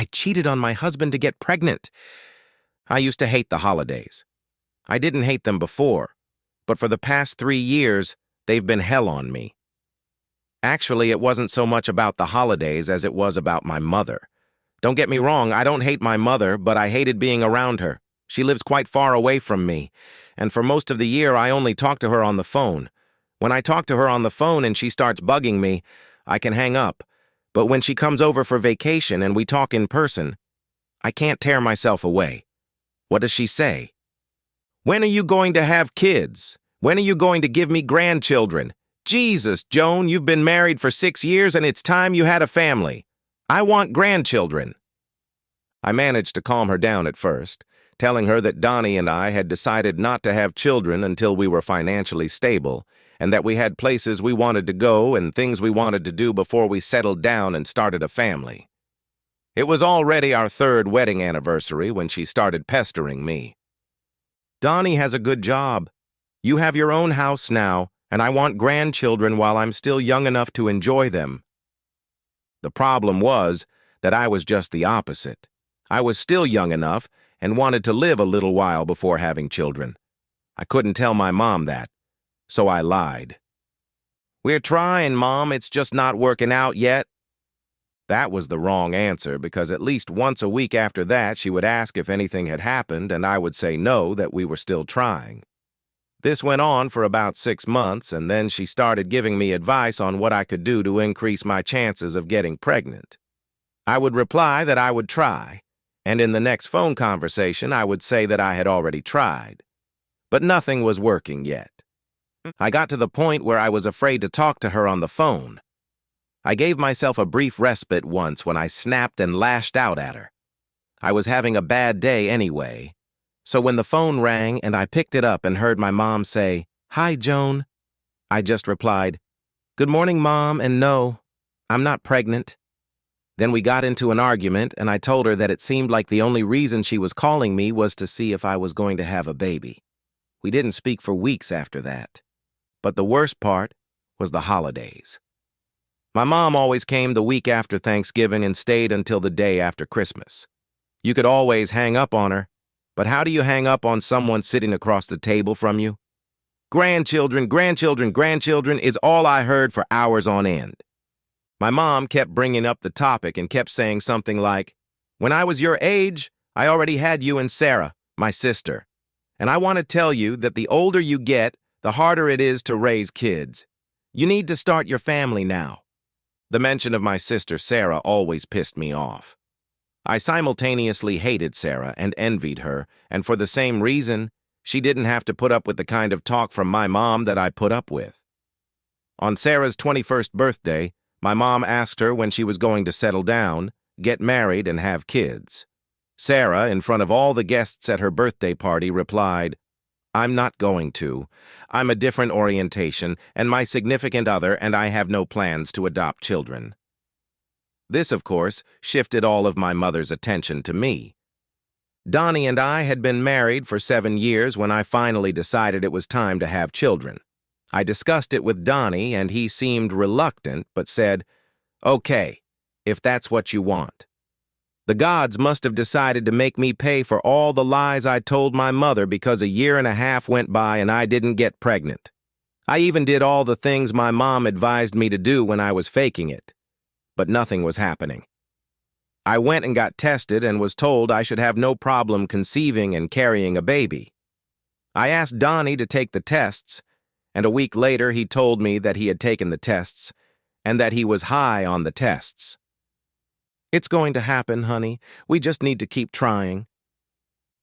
I cheated on my husband to get pregnant. I used to hate the holidays. I didn't hate them before, but for the past 3 years, they've been hell on me. Actually, it wasn't so much about the holidays as it was about my mother. Don't get me wrong, I don't hate my mother, but I hated being around her. She lives quite far away from me, and for most of the year I only talk to her on the phone. When I talk to her on the phone and she starts bugging me, I can hang up. But when she comes over for vacation and we talk in person, I can't tear myself away. What does she say? "When are you going to have kids? When are you going to give me grandchildren? Jesus, Joan, you've been married for 6 years and it's time you had a family. I want grandchildren." I managed to calm her down at first, telling her that Donnie and I had decided not to have children until we were financially stable, and that we had places we wanted to go and things we wanted to do before we settled down and started a family. It was already our 3rd wedding anniversary when she started pestering me. "Donnie has a good job. You have your own house now, and I want grandchildren while I'm still young enough to enjoy them." The problem was that I was just the opposite. I was still young enough and wanted to live a little while before having children. I couldn't tell my mom that, so I lied. "We're trying, Mom, it's just not working out yet." That was the wrong answer, because at least once a week after that she would ask if anything had happened, and I would say no, that we were still trying. This went on for about 6 months, and then she started giving me advice on what I could do to increase my chances of getting pregnant. I would reply that I would try, and in the next phone conversation I would say that I had already tried. But nothing was working yet. I got to the point where I was afraid to talk to her on the phone. I gave myself a brief respite once when I snapped and lashed out at her. I was having a bad day anyway, so when the phone rang and I picked it up and heard my mom say, "Hi, Joan," I just replied, "Good morning, Mom, and no, I'm not pregnant." Then we got into an argument, and I told her that it seemed like the only reason she was calling me was to see if I was going to have a baby. We didn't speak for weeks after that. But the worst part was the holidays. My mom always came the week after Thanksgiving and stayed until the day after Christmas. You could always hang up on her, but how do you hang up on someone sitting across the table from you? "Grandchildren, grandchildren, grandchildren" is all I heard for hours on end. My mom kept bringing up the topic and kept saying something like, "When I was your age, I already had you and Sarah, my sister. And I want to tell you that the older you get, the harder it is to raise kids. You need to start your family now." The mention of my sister Sarah always pissed me off. I simultaneously hated Sarah and envied her, and for the same reason, she didn't have to put up with the kind of talk from my mom that I put up with. On Sarah's 21st birthday, my mom asked her when she was going to settle down, get married, and have kids. Sarah, in front of all the guests at her birthday party, replied, "I'm not going to. I'm a different orientation, and my significant other and I have no plans to adopt children." This, of course, shifted all of my mother's attention to me. Donnie and I had been married for 7 years when I finally decided it was time to have children. I discussed it with Donnie, and he seemed reluctant, but said, "Okay, if that's what you want." The gods must have decided to make me pay for all the lies I told my mother, because a year and a half went by and I didn't get pregnant. I even did all the things my mom advised me to do when I was faking it. But nothing was happening. I went and got tested and was told I should have no problem conceiving and carrying a baby. I asked Donnie to take the tests, and a week later he told me that he had taken the tests and that he was high on the tests. "It's going to happen, honey. We just need to keep trying."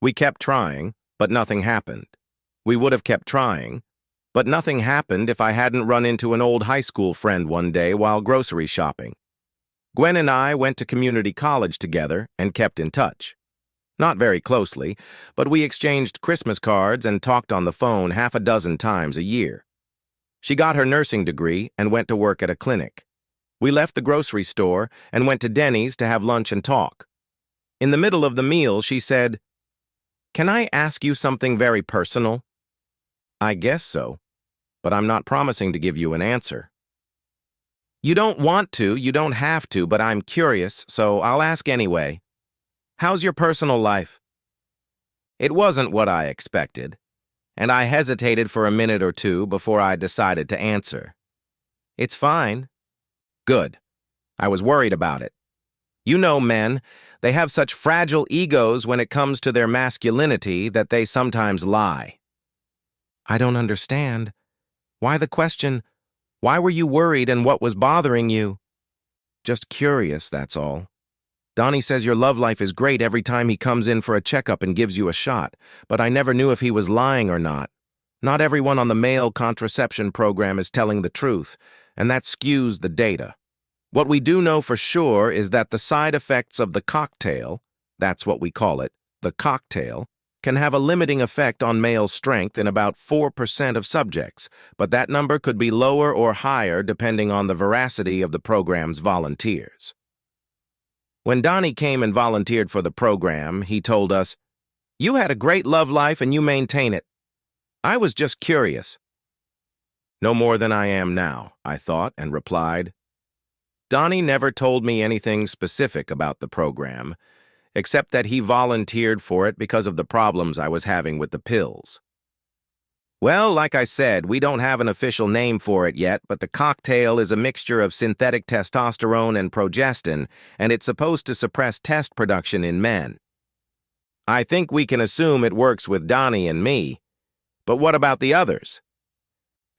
We kept trying, but nothing happened. We would have kept trying, but nothing happened if I hadn't run into an old high school friend one day while grocery shopping. Gwen and I went to community college together and kept in touch. Not very closely, but we exchanged Christmas cards and talked on the phone 6 times a year. She got her nursing degree and went to work at a clinic. We left the grocery store and went to Denny's to have lunch and talk. In the middle of the meal, she said, "Can I ask you something very personal?" "I guess so, but I'm not promising to give you an answer." "You don't want to, you don't have to, but I'm curious, so I'll ask anyway. How's your personal life? It wasn't what I expected, and I hesitated for a minute or two before I decided to answer. It's fine. Good. I was worried about it. You know men, they have such fragile egos when it comes to their masculinity that they sometimes lie. I don't understand. Why the question? Why were you worried and what was bothering you? Just curious, that's all. Donnie says your love life is great every time he comes in for a checkup and gives you a shot, but I never knew if he was lying or not. Not everyone on the male contraception program is telling the truth, and that skews the data. What we do know for sure is that the side effects of the cocktail, that's what we call it, the cocktail, can have a limiting effect on male strength in about 4% of subjects, but that number could be lower or higher depending on the veracity of the program's volunteers. When Donnie came and volunteered for the program, he told us, "You had a great love life and you maintain it. I was just curious." No more than I am now, I thought, and replied, Donnie never told me anything specific about the program, except that he volunteered for it because of the problems I was having with the pills. Well, like I said, we don't have an official name for it yet, but the cocktail is a mixture of synthetic testosterone and progestin, and it's supposed to suppress test production in men. I think we can assume it works with Donnie and me, but what about the others?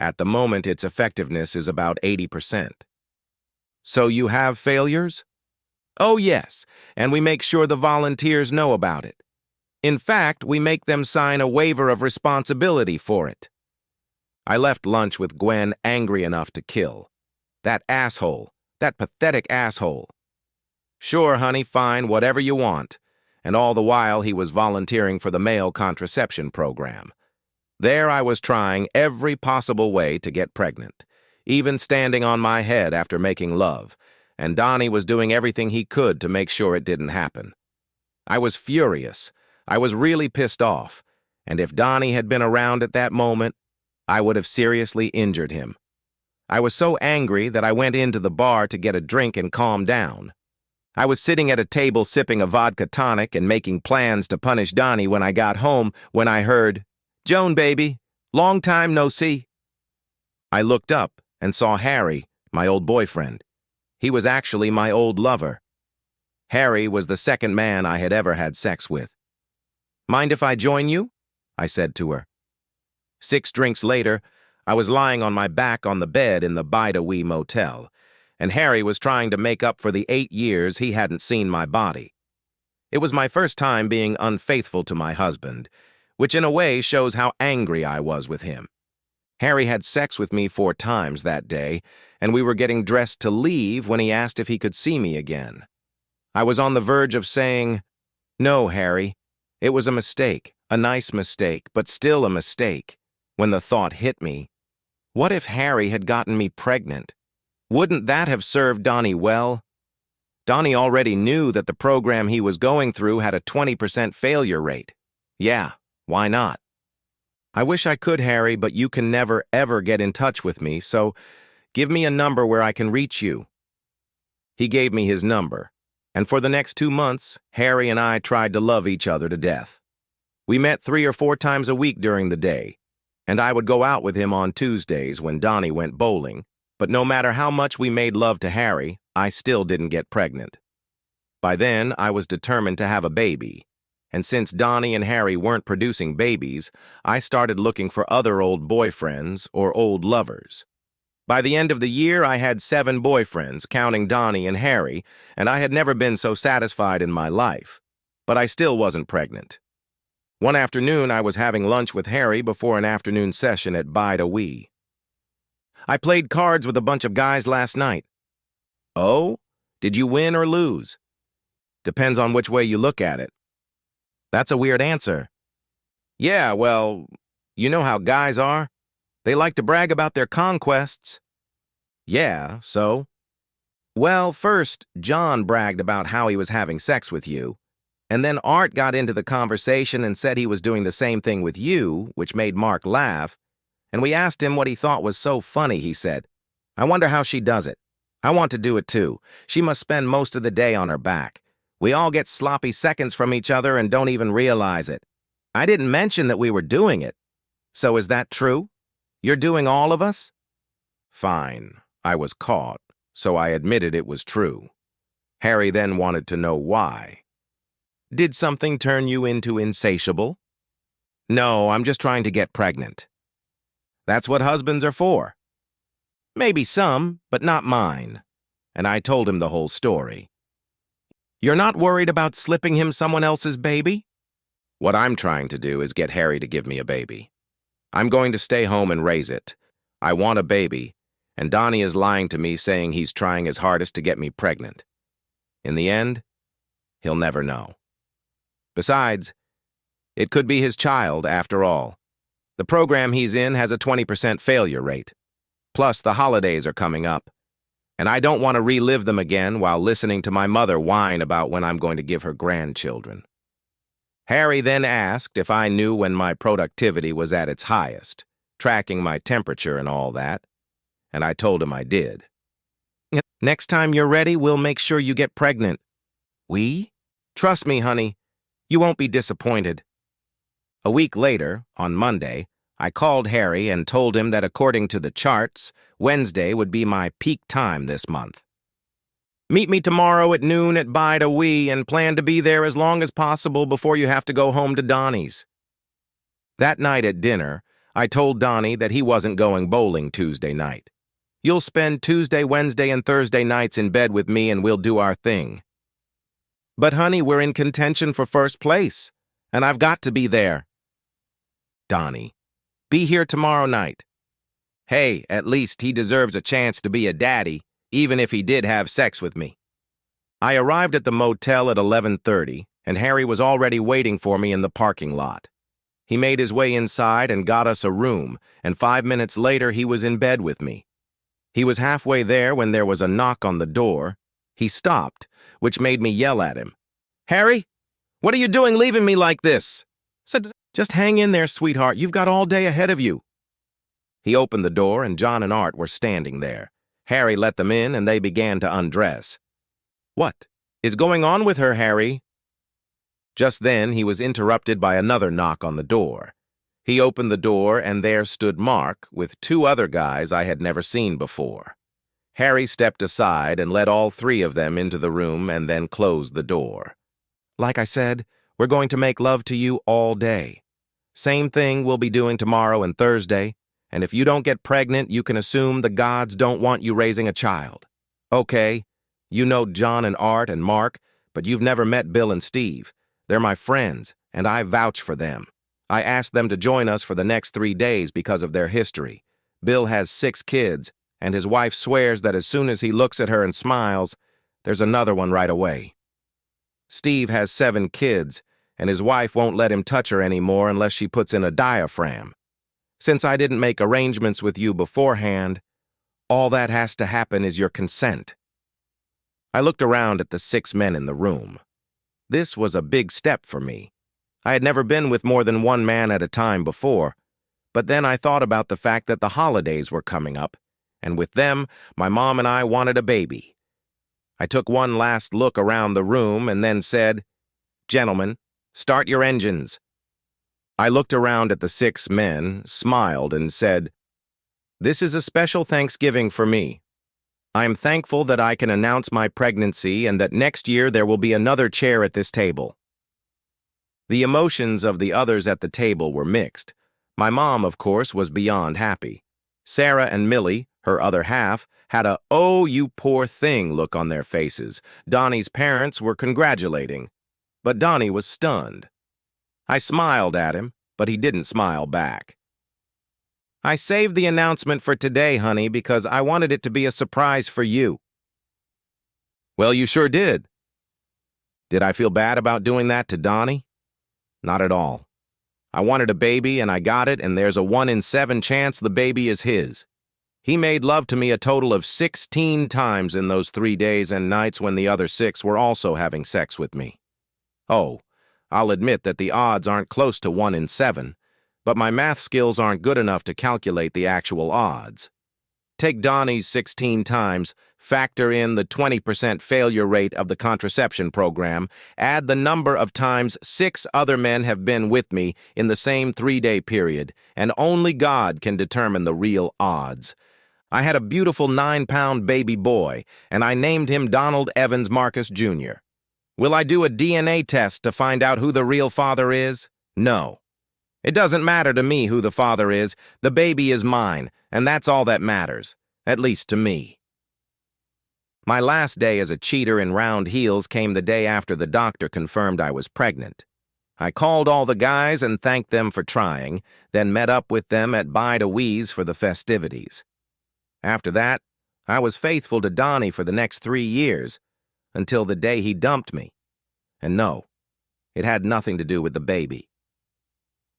At the moment, its effectiveness is about 80%. So you have failures? Oh, yes, and we make sure the volunteers know about it. In fact, we make them sign a waiver of responsibility for it. I left lunch with Gwen angry enough to kill. That asshole, that pathetic asshole. Sure, honey, fine, whatever you want. And all the while he was volunteering for the male contraception program. There I was trying every possible way to get pregnant, even standing on my head after making love, and Donnie was doing everything he could to make sure it didn't happen. I was furious. I was really pissed off, and if Donnie had been around at that moment, I would have seriously injured him. I was so angry that I went into the bar to get a drink and calm down. I was sitting at a table sipping a vodka tonic and making plans to punish Donnie when I got home when I heard, "Joan, baby, long time no see." I looked up and saw Harry, my old boyfriend. He was actually my old lover. Harry was the second man I had ever had sex with. "Mind if I join you?" I said to her. 6 drinks later, I was lying on my back on the bed in the Bide-A-Wee motel, and Harry was trying to make up for the 8 years he hadn't seen my body. It was my first time being unfaithful to my husband, which in a way shows how angry I was with him. Harry had sex with me 4 times that day, and we were getting dressed to leave when he asked if he could see me again. I was on the verge of saying, "No, Harry. It was a mistake, a nice mistake, but still a mistake," when the thought hit me. What if Harry had gotten me pregnant? Wouldn't that have served Donnie well? Donnie already knew that the program he was going through had a 20% failure rate. Yeah, why not? "I wish I could, Harry, but you can never, ever get in touch with me, so give me a number where I can reach you." He gave me his number, and for the next 2 months, Harry and I tried to love each other to death. We met 3 or 4 times a week during the day, and I would go out with him on Tuesdays when Donnie went bowling, but no matter how much we made love to Harry, I still didn't get pregnant. By then, I was determined to have a baby, and since Donnie and Harry weren't producing babies, I started looking for other old boyfriends or old lovers. By the end of the year, I had 7 boyfriends, counting Donnie and Harry, and I had never been so satisfied in my life. But I still wasn't pregnant. One afternoon, I was having lunch with Harry before an afternoon session at Bide-A-Wee. "I played cards with a bunch of guys last night." "Oh? Did you win or lose?" "Depends on which way you look at it." "That's a weird answer." "Yeah, well, you know how guys are. They like to brag about their conquests." "Yeah, so?" "Well, first, John bragged about how he was having sex with you, and then Art got into the conversation and said he was doing the same thing with you, which made Mark laugh, and we asked him what he thought was so funny. He said, 'I wonder how she does it. I want to do it too. She must spend most of the day on her back. We all get sloppy seconds from each other and don't even realize it. I didn't mention that we were doing it. So is that true? You're doing all of us? Fine. I was caught, so I admitted it was true. Harry then wanted to know why. Did something turn you into insatiable? No, I'm just trying to get pregnant. That's what husbands are for. Maybe some, but not mine. And I told him the whole story. You're not worried about slipping him someone else's baby? What I'm trying to do is get Harry to give me a baby. I'm going to stay home and raise it. I want a baby, and Donnie is lying to me saying he's trying his hardest to get me pregnant. In the end, he'll never know. Besides, it could be his child after all. The program he's in has a 20% failure rate. Plus, the holidays are coming up, and I don't want to relive them again while listening to my mother whine about when I'm going to give her grandchildren. Harry then asked if I knew when my productivity was at its highest, tracking my temperature and all that, and I told him I did. Next time you're ready, we'll make sure you get pregnant. We? Trust me, honey, you won't be disappointed. A week later, on Monday, I called Harry and told him that according to the charts, Wednesday would be my peak time this month. Meet me tomorrow at noon at Bida Wee and plan to be there as long as possible before you have to go home to Donnie's. That night at dinner, I told Donnie that he wasn't going bowling Tuesday night. You'll spend Tuesday, Wednesday, and Thursday nights in bed with me and we'll do our thing. But honey, we're in contention for first place, and I've got to be there. Donnie, be here tomorrow night. Hey, at least he deserves a chance to be a daddy, even if he did have sex with me. I arrived at the motel at 11:30, and Harry was already waiting for me in the parking lot. He made his way inside and got us a room, and 5 minutes later he was in bed with me. He was halfway there when there was a knock on the door. He stopped, which made me yell at him. Harry, what are you doing leaving me like this? Said, just hang in there, sweetheart. You've got all day ahead of you. He opened the door, and John and Art were standing there. Harry let them in, and they began to undress. What is going on with her, Harry? Just then, he was interrupted by another knock on the door. He opened the door, and there stood Mark with 2 other guys I had never seen before. Harry stepped aside and let all 3 of them into the room and then closed the door. Like I said, we're going to make love to you all day. Same thing we'll be doing tomorrow and Thursday, and if you don't get pregnant, you can assume the gods don't want you raising a child. Okay, you know John and Art and Mark, but you've never met Bill and Steve. They're my friends, and I vouch for them. I asked them to join us for the next 3 days because of their history. Bill has 6 kids, and his wife swears that as soon as he looks at her and smiles, there's another one right away. Steve has 7 kids, and his wife won't let him touch her anymore unless she puts in a diaphragm. Since I didn't make arrangements with you beforehand, all that has to happen is your consent. I looked around at the 6 men in the room. This was a big step for me. I had never been with more than 1 man at a time before, but then I thought about the fact that the holidays were coming up, and with them, my mom and I wanted a baby. I took one last look around the room and then said, "Gentlemen, start your engines." I looked around at the 6 men, smiled, and said, "This is a special Thanksgiving for me. I am thankful that I can announce my pregnancy and that next year there will be another chair at this table." The emotions of the others at the table were mixed. My mom, of course, was beyond happy. Sarah and Millie, her other half, had a "oh, you poor thing" look on their faces. Donnie's parents were congratulating, but Donnie was stunned. I smiled at him, but he didn't smile back. "I saved the announcement for today, honey, because I wanted it to be a surprise for you." "Well, you sure did." Did I feel bad about doing that to Donnie? Not at all. I wanted a baby, and I got it, and there's a 1 in 7 chance the baby is his. He made love to me a total of 16 times in those 3 days and nights when the other 6 were also having sex with me. Oh, I'll admit that the odds aren't close to 1 in 7, but my math skills aren't good enough to calculate the actual odds. Take Donnie's 16 times, Factor in the 20% failure rate of the contraception program, add the number of times 6 other men have been with me in the same 3-day period, and only God can determine the real odds. I had a beautiful 9-pound baby boy, and I named him Donald Evans Marcus Jr. Will I do a DNA test to find out who the real father is? No. It doesn't matter to me who the father is. The baby is mine, and that's all that matters, at least to me. My last day as a cheater in round heels came the day after the doctor confirmed I was pregnant. I called all the guys and thanked them for trying, then met up with them at Bide a Wee's for the festivities. After that, I was faithful to Donnie for the next 3 years, until the day he dumped me. And no, it had nothing to do with the baby.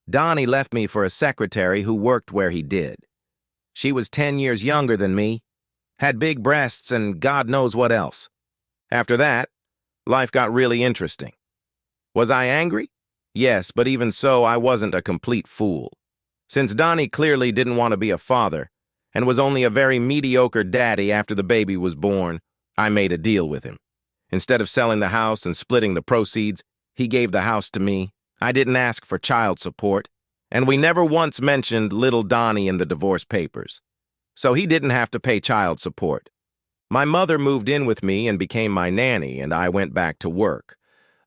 Donnie left me for a secretary who worked where he did. She was 10 years younger than me, had big breasts, and God knows what else. After that, life got really interesting. Was I angry? Yes, but even so, I wasn't a complete fool. Since Donnie clearly didn't want to be a father, and was only a very mediocre daddy after the baby was born, I made a deal with him. Instead of selling the house and splitting the proceeds, he gave the house to me. I didn't ask for child support, and we never once mentioned little Donnie in the divorce papers. So he didn't have to pay child support. My mother moved in with me and became my nanny, and I went back to work.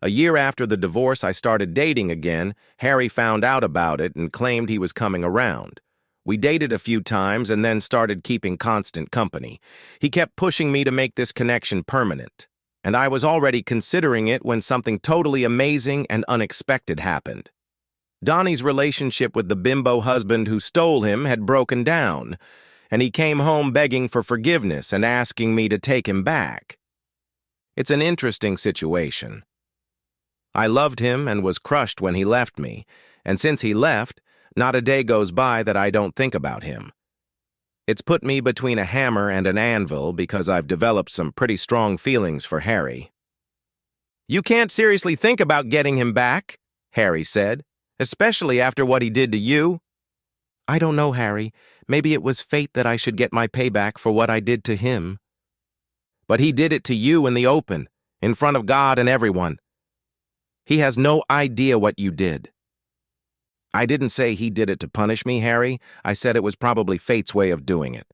A year after the divorce, I started dating again. Harry found out about it and claimed he was coming around. We dated a few times and then started keeping constant company. He kept pushing me to make this connection permanent, and I was already considering it when something totally amazing and unexpected happened. Donnie's relationship with the bimbo husband who stole him had broken down, and he came home begging for forgiveness and asking me to take him back. It's an interesting situation. I loved him and was crushed when he left me, and since he left, not a day goes by that I don't think about him. It's put me between a hammer and an anvil because I've developed some pretty strong feelings for Harry. "You can't seriously think about getting him back," Harry said, "especially after what he did to you." "I don't know, Harry. Maybe it was fate that I should get my payback for what I did to him." "But he did it to you in the open, in front of God and everyone. He has no idea what you did." "I didn't say he did it to punish me, Harry. I said it was probably fate's way of doing it.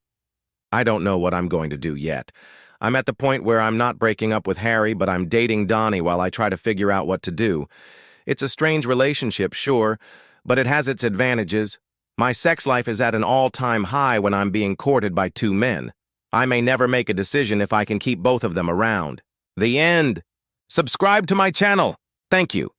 I don't know what I'm going to do yet. I'm at the point where I'm not breaking up with Harry, but I'm dating Donnie while I try to figure out what to do. It's a strange relationship, sure, but it has its advantages. My sex life is at an all-time high when I'm being courted by 2 men. I may never make a decision if I can keep both of them around. The end. Subscribe to my channel. Thank you.